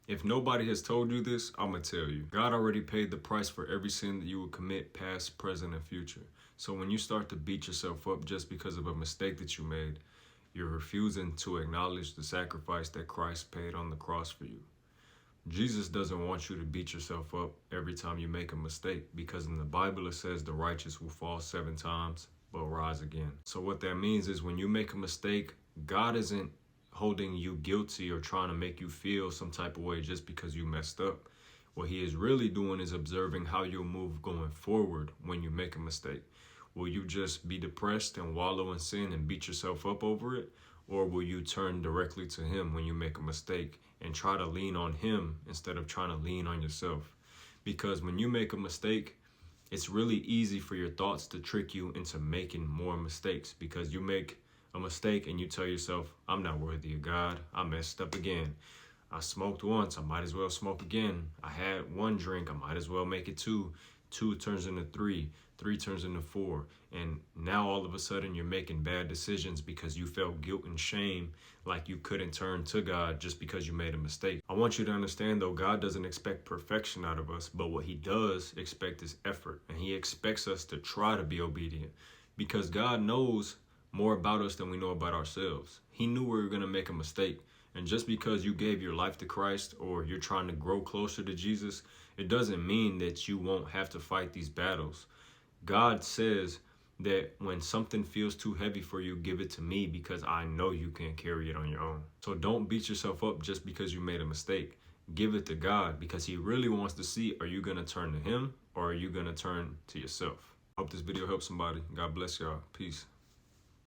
If nobody has told you this, I'm going to tell you. God already paid the price for every sin that you will commit, past, present, and future. So when you start to beat yourself up just because of a mistake that you made, you're refusing to acknowledge the sacrifice that Christ paid on the cross for you. Jesus doesn't want you to beat yourself up every time you make a mistake, because in the Bible it says the righteous will fall 7 times but rise again. So what that means is when you make a mistake, God isn't holding you guilty or trying to make you feel some type of way just because you messed up. What he is really doing is observing how you'll move going forward when you make a mistake. Will you just be depressed and wallow in sin and beat yourself up over it? Or will you turn directly to him when you make a mistake and try to lean on him instead of trying to lean on yourself? Because when you make a mistake, it's really easy for your thoughts to trick you into making more mistakes, because you make a mistake and you tell yourself, I'm not worthy of God. I messed up again. I smoked once. I might as well smoke again. I had 1 drink. I might as well make it 2. 2 turns into 3. 3 turns into 4. And now all of a sudden you're making bad decisions because you felt guilt and shame, like you couldn't turn to God just because you made a mistake. I want you to understand, though, God doesn't expect perfection out of us, but what he does expect is effort. And he expects us to try to be obedient, because God knows more about us than we know about ourselves. He knew we were going to make a mistake. And just because you gave your life to Christ or you're trying to grow closer to Jesus, it doesn't mean that you won't have to fight these battles. God says that when something feels too heavy for you, give it to me, because I know you can't carry it on your own. So don't beat yourself up just because you made a mistake. Give it to God, because he really wants to see, are you going to turn to him or are you going to turn to yourself? Hope this video helps somebody. God bless y'all. Peace.